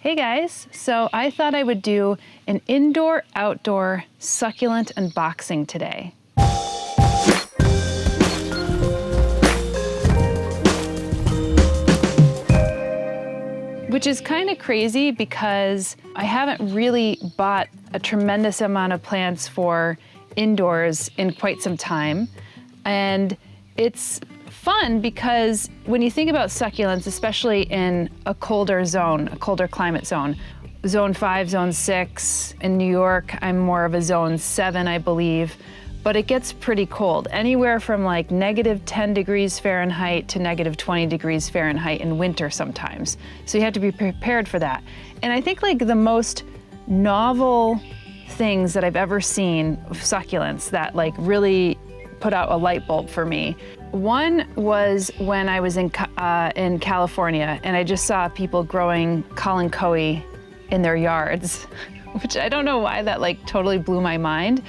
Hey guys, so I thought I would do an indoor-outdoor succulent unboxing today. Which is kind of crazy because I haven't really bought a tremendous amount of plants for indoors in quite some time. And it's fun because when you think about succulents, especially in a colder zone, a colder climate zone, zone 5, zone 6, in New York, I'm more of a zone 7, I believe, but it gets pretty cold, anywhere from like -10 degrees Fahrenheit to -20 degrees Fahrenheit in winter sometimes. So you have to be prepared for that. And I think like the most novel things that I've ever seen of succulents that like really put out a light bulb for me. One was when I was in California and I just saw people growing kalanchoe in their yards, which I don't know why that like totally blew my mind.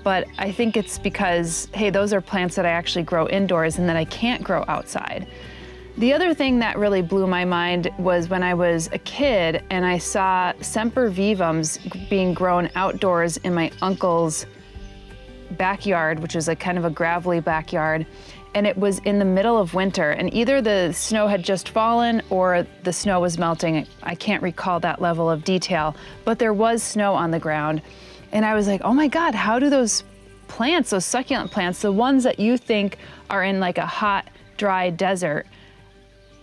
But I think it's because, hey, those are plants that I actually grow indoors and that I can't grow outside. The other thing that really blew my mind was when I was a kid and I saw Sempervivums being grown outdoors in my uncle's backyard, which is like kind of a gravelly backyard. And it was in the middle of winter, and either the snow had just fallen or the snow was melting. I can't recall that level of detail, but there was snow on the ground. And I was like, oh my God, how do those plants, those succulent plants, the ones that you think are in like a hot, dry desert,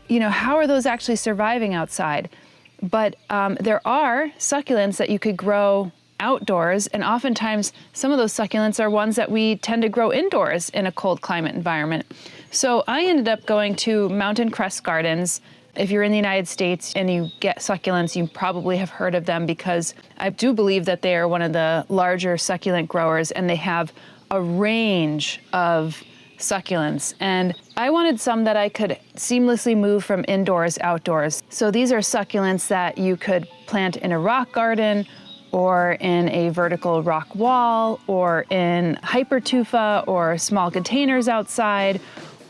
you know, how are those actually surviving outside? But there are succulents that you could grow outdoors, and oftentimes some of those succulents are ones that we tend to grow indoors in a cold climate environment. So I ended up going to Mountain Crest Gardens. If you're in the United States and you get succulents, you probably have heard of them because I do believe that they are one of the larger succulent growers and they have a range of succulents. And I wanted some that I could seamlessly move from indoors outdoors. So these are succulents that you could plant in a rock garden or in a vertical rock wall or in hypertufa or small containers outside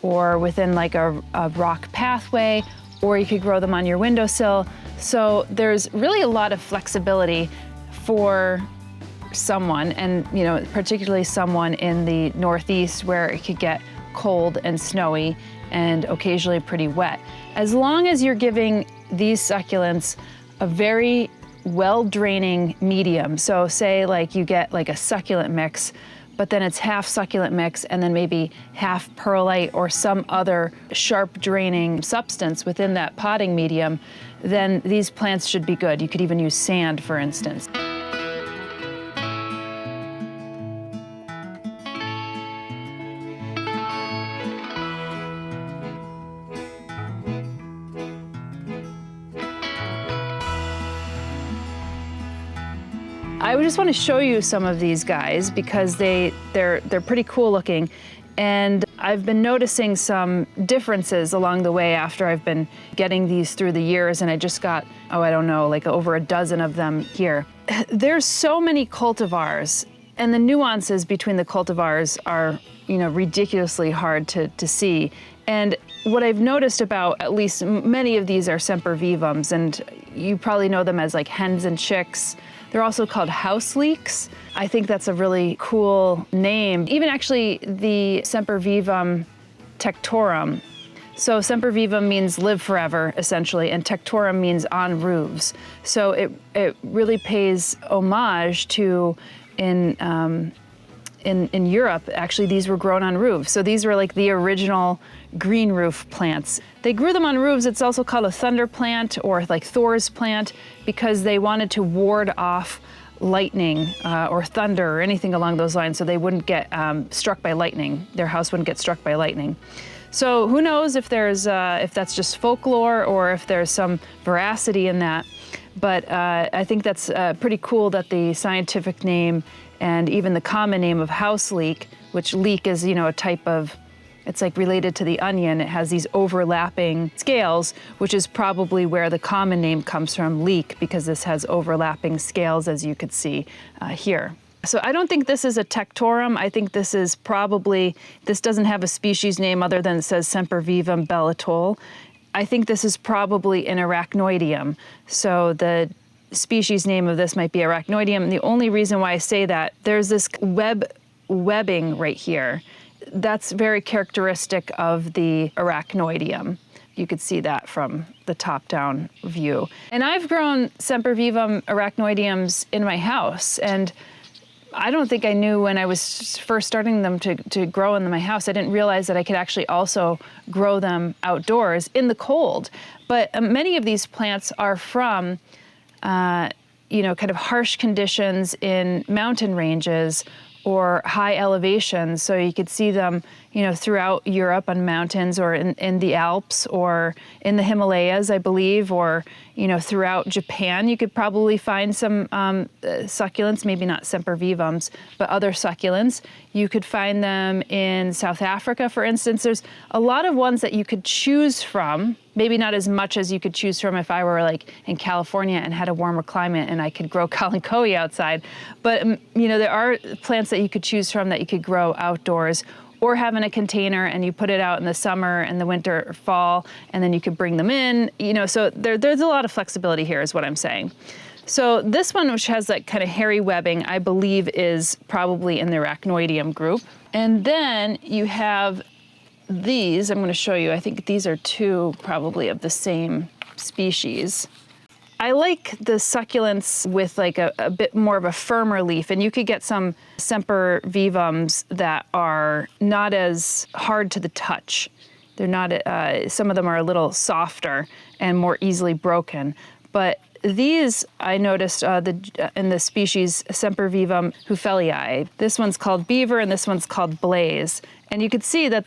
or within like a rock pathway, or you could grow them on your windowsill. So there's really a lot of flexibility for someone, and you know, particularly someone in the Northeast where it could get cold and snowy and occasionally pretty wet. As long as you're giving these succulents a very well-draining medium. So say like you get like a succulent mix, but then it's half succulent mix and then maybe half perlite or some other sharp draining substance within that potting medium, then these plants should be good. You could even use sand, for instance. I just want to show you some of these guys because they're pretty cool looking, and I've been noticing some differences along the way after I've been getting these through the years, and I just got, oh, I don't know, like over a dozen of them here. There's so many cultivars, and the nuances between the cultivars are, you know, ridiculously hard to see. And what I've noticed about at least many of these are Sempervivums, and you probably know them as like hens and chicks. They're also called house leeks. I think that's a really cool name. Even actually the Sempervivum tectorum. So Sempervivum means live forever, essentially, and tectorum means on roofs. So it really pays homage to in Europe, actually, these were grown on roofs. So these were like the original green roof plants. They grew them on roofs. It's also called a thunder plant or like Thor's plant because they wanted to ward off lightning or thunder or anything along those lines so they wouldn't get struck by lightning. Their house wouldn't get struck by lightning. So who knows if there's if that's just folklore or if there's some veracity in that. But I think that's pretty cool that the scientific name and even the common name of house leek, which leek is, you know, a type of, it's like related to the onion. It has these overlapping scales, which is probably where the common name comes from, leek, because this has overlapping scales, as you could see here. So I don't think this is a tectorum. I think this is probably, this doesn't have a species name other than it says Sempervivum bellatole. I think this is probably an arachnoideum. So the species name of this might be arachnoideum. And the only reason why I say that, there's this webbing right here. That's very characteristic of the arachnoideum. You could see that from the top-down view. And I've grown Sempervivum arachnoideums in my house, and I don't think I knew when I was first starting them to grow in my house. I didn't realize that I could actually also grow them outdoors in the cold. But many of these plants are from, kind of harsh conditions in mountain ranges or high elevations. So you could see them, throughout Europe on mountains, or in the Alps, or in the Himalayas, I believe, or, throughout Japan. You could probably find some succulents, maybe not sempervivums, but other succulents. You could find them in South Africa, for instance. There's a lot of ones that you could choose from, maybe not as much as you could choose from if I were like in California and had a warmer climate and I could grow kalanchoe outside. But, there are plants that you could choose from that you could grow outdoors, or have in a container and you put it out in the summer and the winter or fall, and then you could bring them in, so there's a lot of flexibility here is what I'm saying. So this one, which has that kind of hairy webbing, I believe is probably in the arachnoideum group. And then you have these, I'm going to show you, I think these are two probably of the same species. I like the succulents with like a bit more of a firmer leaf, and you could get some sempervivums that are not as hard to the touch. They're not, some of them are a little softer and more easily broken. But these I noticed in the species Sempervivum hufelii. This one's called beaver and this one's called blaze. And you could see that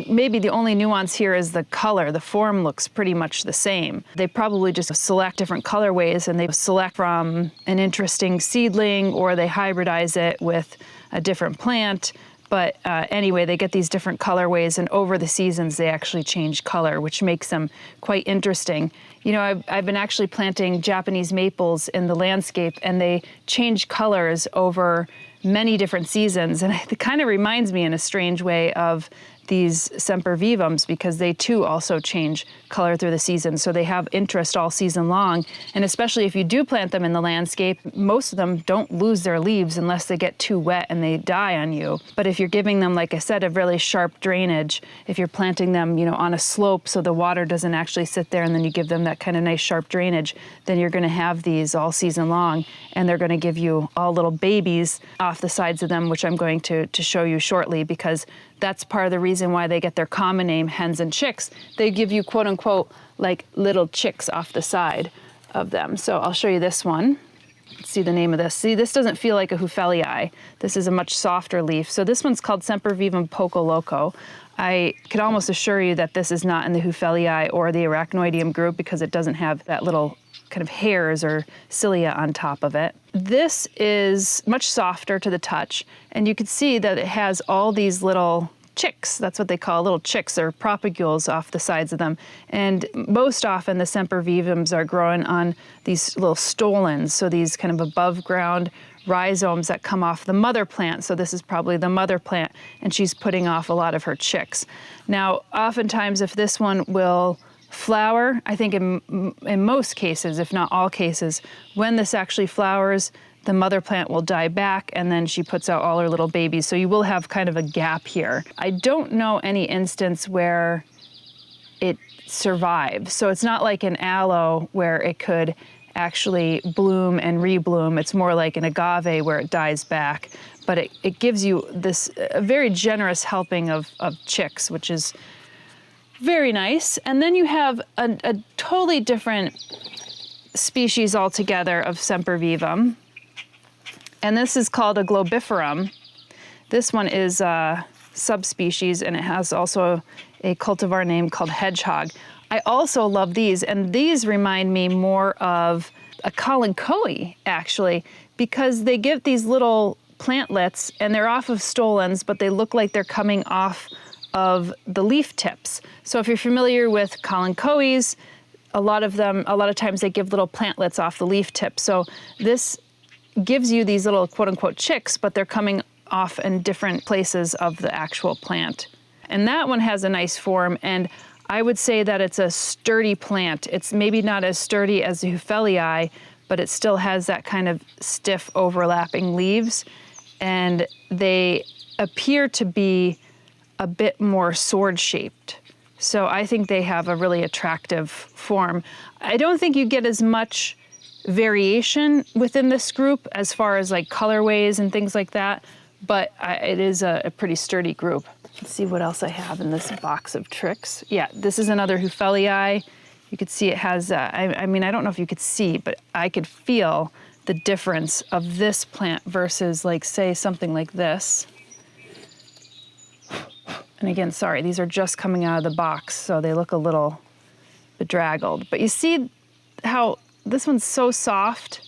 maybe the only nuance here is the color. The form looks pretty much the same. They probably just select different colorways, and they select from an interesting seedling, or they hybridize it with a different plant. But anyway, they get these different colorways, and over the seasons they actually change color, which makes them quite interesting. I've been actually planting Japanese maples in the landscape, and they change colors over many different seasons. And it kind of reminds me in a strange way of these sempervivums, because they too also change color through the season. So they have interest all season long. And especially if you do plant them in the landscape, most of them don't lose their leaves unless they get too wet and they die on you. But if you're giving them, like I said, a really sharp drainage, if you're planting them, on a slope so the water doesn't actually sit there, and then you give them that kind of nice sharp drainage, then you're going to have these all season long, and they're going to give you all little babies off the sides of them, which I'm going to show you shortly, because that's part of the reason why they get their common name, hens and chicks. They give you, quote unquote, like little chicks off the side of them. So I'll show you this one. Let's see the name of this. See, this doesn't feel like a hufelii. This is a much softer leaf. So this one's called Sempervivum pocoloco. I can almost assure you that this is not in the hufelii or the arachnoideum group, because it doesn't have that little kind of hairs or cilia on top of it. This is much softer to the touch, and you can see that it has all these little chicks. That's what they call little chicks, or propagules off the sides of them. And most often the sempervivums are growing on these little stolons, so these kind of above ground rhizomes that come off the mother plant. So this is probably the mother plant, and she's putting off a lot of her chicks. Now, oftentimes if this one will flower, I think in most cases, if not all cases, when this actually flowers, the mother plant will die back, and then she puts out all her little babies. So you will have kind of a gap here. I don't know any instance where it survives. So it's not like an aloe where it could actually bloom and rebloom. It's more like an agave where it dies back. But it gives you this a very generous helping of chicks, which is very nice. And then you have a totally different species altogether of Sempervivum. And this is called a globiferum. This one is a subspecies, and it has also a cultivar name called hedgehog. I also love these, and these remind me more of a kalanchoe, actually, because they give these little plantlets, and they're off of stolons, but they look like they're coming off of the leaf tips. So if you're familiar with kalanchoes, a lot of times they give little plantlets off the leaf tip. So this gives you these little quote-unquote chicks, but they're coming off in different places of the actual plant. And that one has a nice form, and I would say that it's a sturdy plant. It's maybe not as sturdy as the Houffellii, but it still has that kind of stiff overlapping leaves. And they appear to be a bit more sword-shaped. So I think they have a really attractive form. I don't think you get as much variation within this group as far as like colorways and things like that, but it is a pretty sturdy group. Let's see what else I have in this box of tricks. Yeah, this is another Houffellii. You could see it has, I mean, I don't know if you could see, but I could feel the difference of this plant versus like, say, something like this. And again, sorry, these are just coming out of the box, so they look a little bedraggled. But you see how this one's so soft.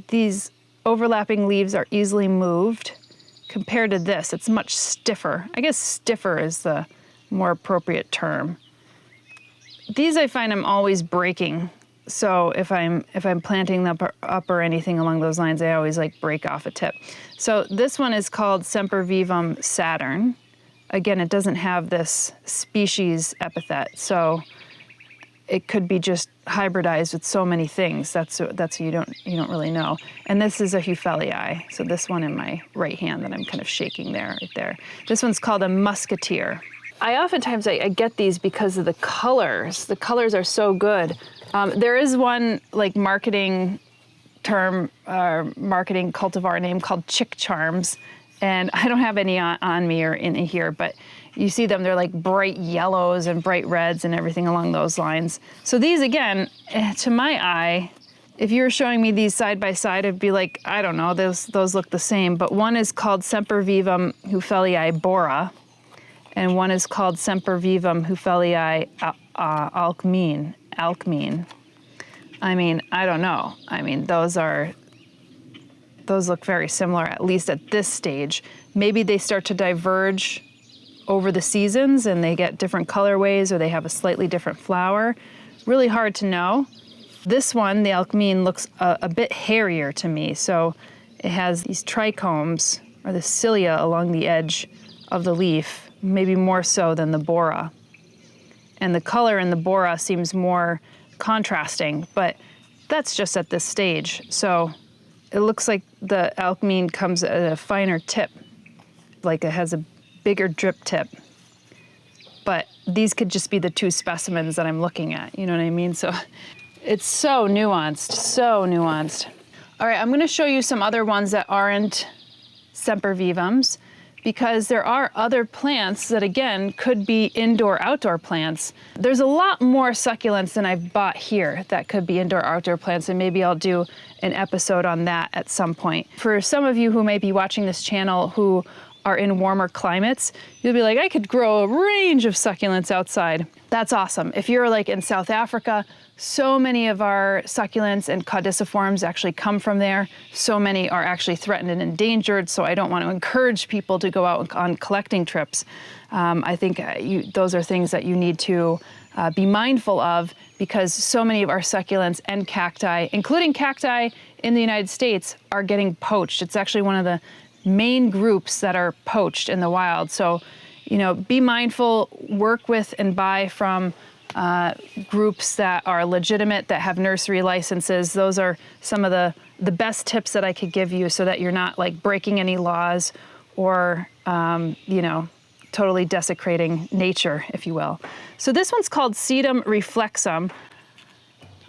These overlapping leaves are easily moved. Compared to this, it's much stiffer. I guess stiffer is the more appropriate term. These I find I'm always breaking. So if I'm planting them up or anything along those lines, I always like break off a tip. So this one is called Sempervivum Saturn. Again, it doesn't have this species epithet, so it could be just hybridized with so many things. That's you don't really know. And this is a Houffellii. So this one in my right hand that I'm kind of shaking there, right there. This one's called a musketeer. I oftentimes I get these because of the colors. The colors are so good. There is one like marketing term, marketing cultivar name called Chick Charms, and I don't have any on me or in here, but you see them, they're like bright yellows and bright reds and everything along those lines. So these, again, to my eye, if you were showing me these side by side, it'd be like, I don't know, those look the same, but one is called Sempervivum Houffellii Bora, and one is called Sempervivum Houffellii Alcmene. I mean, I don't know. I mean, those look very similar, at least at this stage. Maybe they start to diverge over the seasons and they get different colorways or they have a slightly different flower. Really hard to know. This one, the Alcmene, looks a bit hairier to me. So it has these trichomes, or the cilia along the edge of the leaf, maybe more so than the Bora. And the color in the Bora seems more contrasting, but that's just at this stage. So it looks like the Alcmene comes at a finer tip, like it has a bigger drip tip. But these could just be the two specimens that I'm looking at, you know what I mean? So it's so nuanced, so nuanced. All right, I'm gonna show you some other ones that aren't sempervivums, because there are other plants that, again, could be indoor-outdoor plants. There's a lot more succulents than I've bought here that could be indoor-outdoor plants, and maybe I'll do an episode on that at some point. For some of you who may be watching this channel who are in warmer climates, you'll be like, I could grow a range of succulents outside. That's awesome. If you're like in South Africa, so many of our succulents and caudiciforms actually come from there. So many are actually threatened and endangered, so I don't want to encourage people to go out on collecting trips. I think those are things that you need to be mindful of, because so many of our succulents and cacti, including cacti in the United States, are getting poached. It's actually one of the main groups that are poached in the wild. So, you know, be mindful, work with and buy from groups that are legitimate, that have nursery licenses. Those are some of the best tips that I could give you, so that you're not like breaking any laws or, you know, totally desecrating nature, if you will. So this one's called Sedum reflexum.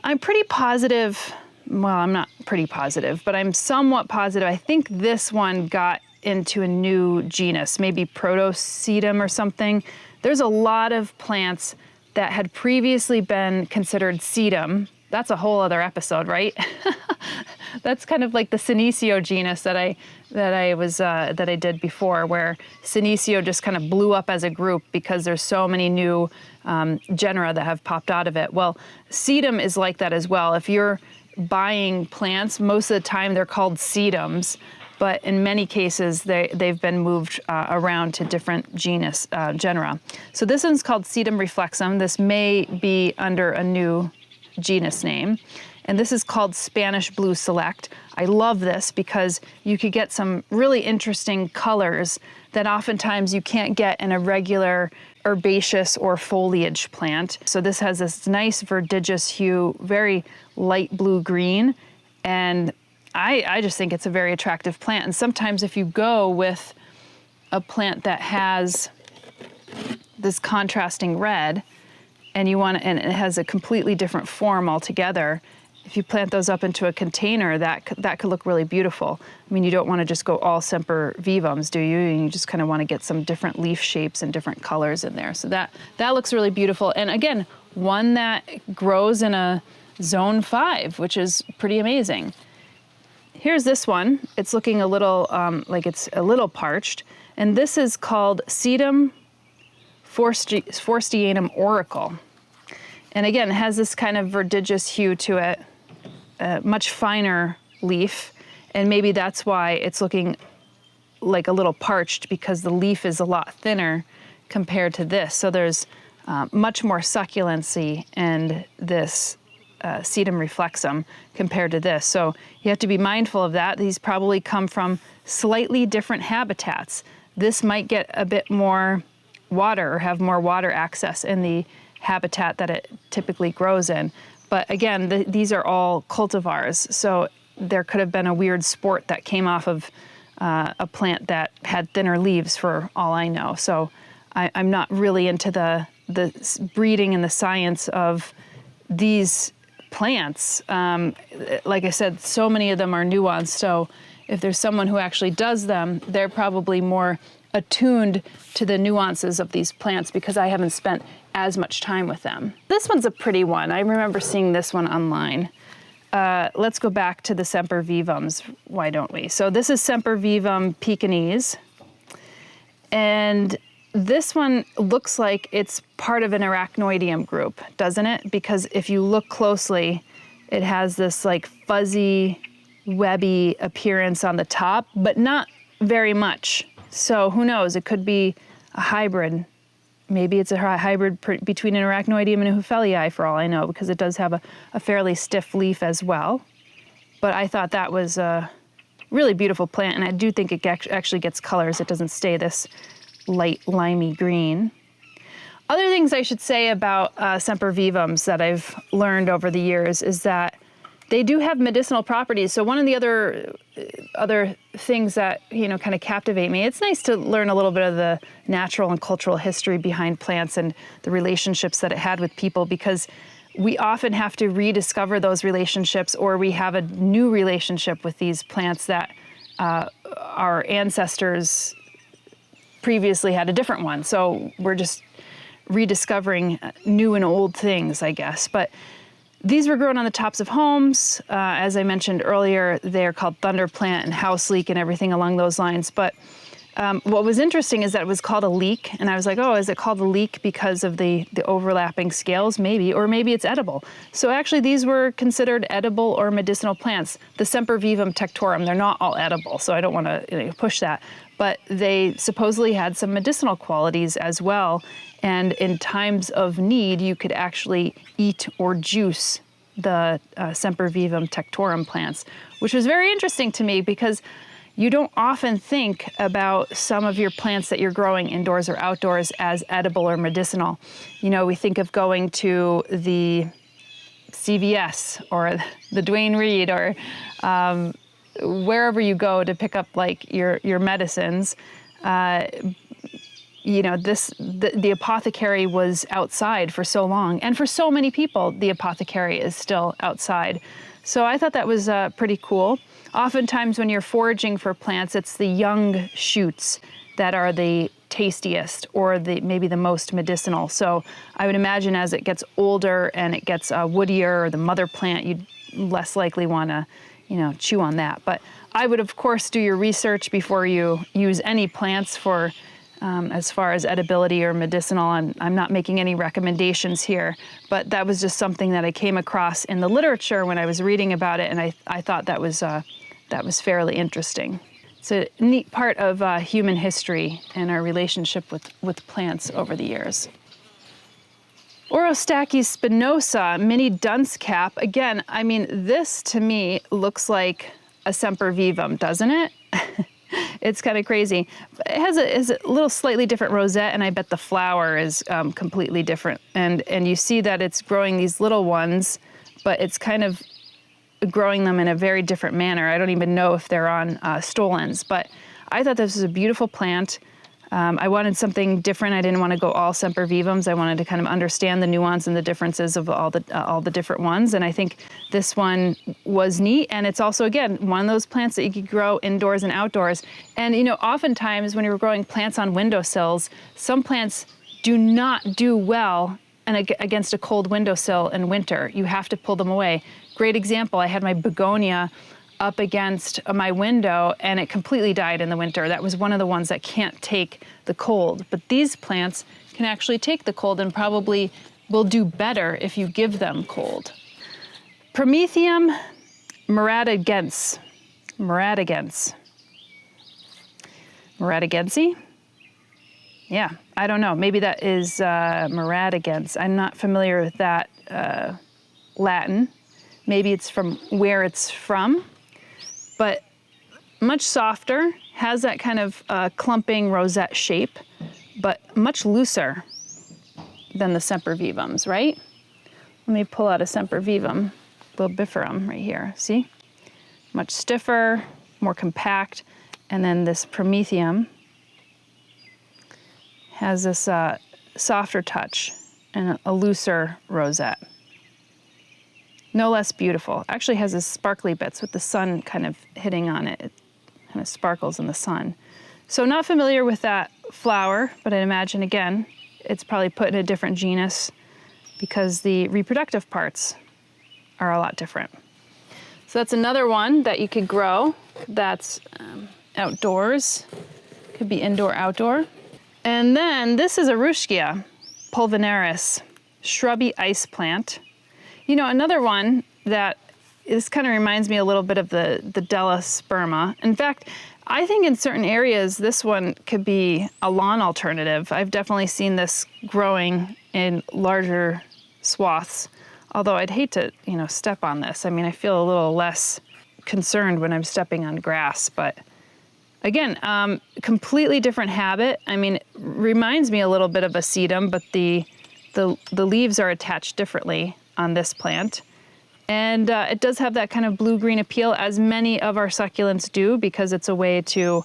I'm pretty positive, well, I'm not pretty positive, but I'm somewhat positive. I think this one got into a new genus, maybe Protosedum or something. There's a lot of plants that had previously been considered sedum. That's a whole other episode, right? That's kind of like the Senecio genus that I did before, where Senecio just kind of blew up as a group because there's so many new genera that have popped out of it. Well, sedum is like that as well. If you're buying plants, most of the time they're called sedums, but in many cases they've been moved around to different genera. So this one's called Sedum reflexum. This may be under a new genus name. And this is called Spanish Blue Select. I love this because you could get some really interesting colors that oftentimes you can't get in a regular herbaceous or foliage plant. So this has this nice verdigris hue, very light blue-green, and I just think it's a very attractive plant. And sometimes if you go with a plant that has this contrasting red, and and it has a completely different form altogether, if you plant those up into a container, that could look really beautiful. I mean, you don't want to just go all Sempervivums, do you? You just kind of want to get some different leaf shapes and different colors in there. So that looks really beautiful. And again, one that grows in a zone 5, which is pretty amazing. Here's this one. It's looking a little like it's a little parched. And this is called Sedum Forstianum Oracle. And again, it has this kind of verdigris hue to it, a much finer leaf. And maybe that's why it's looking like a little parched, because the leaf is a lot thinner compared to this. So there's much more succulency in this Sedum reflexum compared to this. So you have to be mindful of that. These probably come from slightly different habitats. This might get a bit more water or have more water access in the habitat that it typically grows in. But again, these are all cultivars. So there could have been a weird sport that came off of a plant that had thinner leaves, for all I know. So I'm not really into the breeding and the science of these plants. Like I said, so many of them are nuanced. So if there's someone who actually does them, they're probably more attuned to the nuances of these plants, because I haven't spent as much time with them. This one's a pretty one. I remember seeing this one online. Let's go back to the Sempervivums, why don't we? So this is Sempervivum Pekingese. And this one looks like it's part of an arachnoideum group, doesn't it? Because if you look closely, it has this like fuzzy, webby appearance on the top, but not very much. So who knows? It could be a hybrid. Maybe it's a hybrid between an arachnoideum and a Hufellii, for all I know, because it does have a fairly stiff leaf as well. But I thought that was a really beautiful plant, and I do think it actually gets colors. It doesn't stay this light limey green. Other things I should say about Sempervivums that I've learned over the years is that they do have medicinal properties. So one of the other things that, you know, kind of captivate me, it's nice to learn a little bit of the natural and cultural history behind plants and the relationships that it had with people, because we often have to rediscover those relationships, or we have a new relationship with these plants that our ancestors previously had a different one. So we're just rediscovering new and old things, I guess. But these were grown on the tops of homes. As I mentioned earlier, they're called thunderplant and house leek and everything along those lines. But what was interesting is that it was called a leek. And I was like, oh, is it called a leek because of the overlapping scales? Maybe, or maybe it's edible. So actually these were considered edible or medicinal plants. The Sempervivum tectorum, they're not all edible, so I don't want to push that. But they supposedly had some medicinal qualities as well. And in times of need, you could actually eat or juice the Sempervivum tectorum plants, which was very interesting to me, because you don't often think about some of your plants that you're growing indoors or outdoors as edible or medicinal. You know, we think of going to the CVS or the Duane Reade or wherever you go to pick up like your medicines. You know, the apothecary was outside for so long, and for so many people, the apothecary is still outside. So I thought that was pretty cool. Oftentimes when you're foraging for plants, it's the young shoots that are the tastiest or maybe the most medicinal. So I would imagine as it gets older and it gets woodier, or the mother plant, you'd less likely want to, you know, chew on that. But I would, of course, do your research before you use any plants for as far as edibility or medicinal, and I'm not making any recommendations here, but that was just something that I came across in the literature when I was reading about it, and I thought that was fairly interesting. It's a neat part of human history and our relationship with plants over the years. Orostachys spinosa, mini dunce cap. Again, I mean, this to me looks like a Sempervivum, doesn't it? It's kind of crazy. It has a little slightly different rosette, and I bet the flower is completely different. And you see that it's growing these little ones, but it's kind of growing them in a very different manner. I don't even know if they're on stolons, but I thought this was a beautiful plant. I wanted something different. I didn't want to go all Sempervivums. I wanted to kind of understand the nuance and the differences of all the different ones. And I think this one was neat. And it's also, again, one of those plants that you could grow indoors and outdoors. And you know, oftentimes when you're growing plants on windowsills, some plants do not do well against a cold windowsill in winter. You have to pull them away. Great example, I had my begonia up against my window and it completely died in the winter. That was one of the ones that can't take the cold. But these plants can actually take the cold and probably will do better if you give them cold. Prometheum maradigense. Maradigense? Yeah, I don't know. Maybe that is maradigense. I'm not familiar with that Latin. Maybe it's from where it's from. But much softer, has that kind of clumping rosette shape, but much looser than the Sempervivums, right? Let me pull out a Sempervivum, bulbiferum right here, see? Much stiffer, more compact, and then this Prometheum has this softer touch and a looser rosette. No less beautiful. Actually has this sparkly bits with the sun kind of hitting on it. It kind of sparkles in the sun. So not familiar with that flower, but I imagine, again, it's probably put in a different genus because the reproductive parts are a lot different. So that's another one that you could grow that's outdoors. Could be indoor, outdoor. And then this is a Ruschia pulvinaris, shrubby ice plant. You know, another one that this kind of reminds me a little bit of the Espoma. In fact, I think in certain areas, this one could be a lawn alternative. I've definitely seen this growing in larger swaths, although I'd hate to, you know, step on this. I mean, I feel a little less concerned when I'm stepping on grass, but again, completely different habit. I mean, it reminds me a little bit of a sedum, but the leaves are attached differently on this plant. And it does have that kind of blue-green appeal, as many of our succulents do, because it's a way to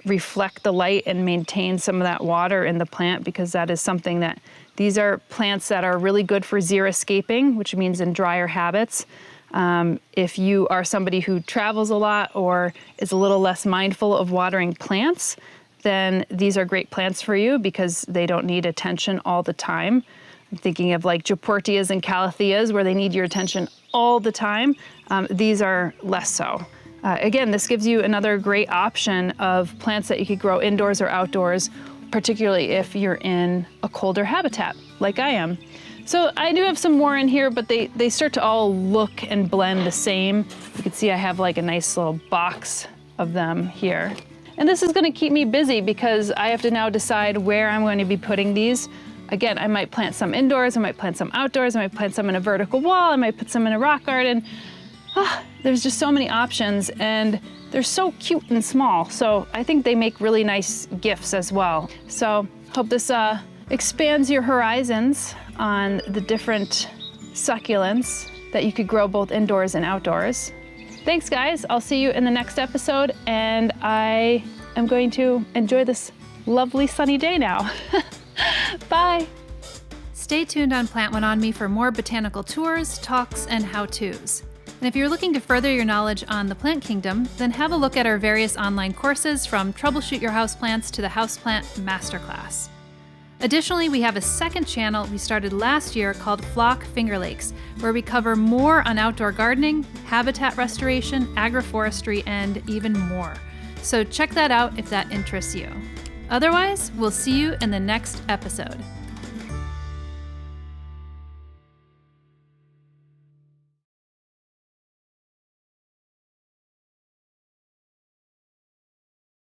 reflect the light and maintain some of that water in the plant, because that is something that these are plants that are really good for xeriscaping, which means in drier habits. If you are somebody who travels a lot or is a little less mindful of watering plants, then these are great plants for you because they don't need attention all the time. I'm thinking of like Joportias and Calatheas where they need your attention all the time. These are less so. Again, this gives you another great option of plants that you could grow indoors or outdoors, particularly if you're in a colder habitat like I am. So I do have some more in here, but they start to all look and blend the same. You can see I have like a nice little box of them here. And this is gonna keep me busy because I have to now decide where I'm going to be putting these. Again, I might plant some indoors, I might plant some outdoors, I might plant some in a vertical wall, I might put some in a rock garden. There's just so many options and they're so cute and small. So I think they make really nice gifts as well. So hope this expands your horizons on the different succulents that you could grow both indoors and outdoors. Thanks guys, I'll see you in the next episode and I am going to enjoy this lovely sunny day now. Bye. Stay tuned on Plant One on Me for more botanical tours, talks, and how-tos. And if you're looking to further your knowledge on the plant kingdom, then have a look at our various online courses from Troubleshoot Your Houseplants to the Houseplant Masterclass. Additionally, we have a second channel we started last year called Flock Finger Lakes, where we cover more on outdoor gardening, habitat restoration, agroforestry, and even more. So check that out if that interests you. Otherwise, we'll see you in the next episode.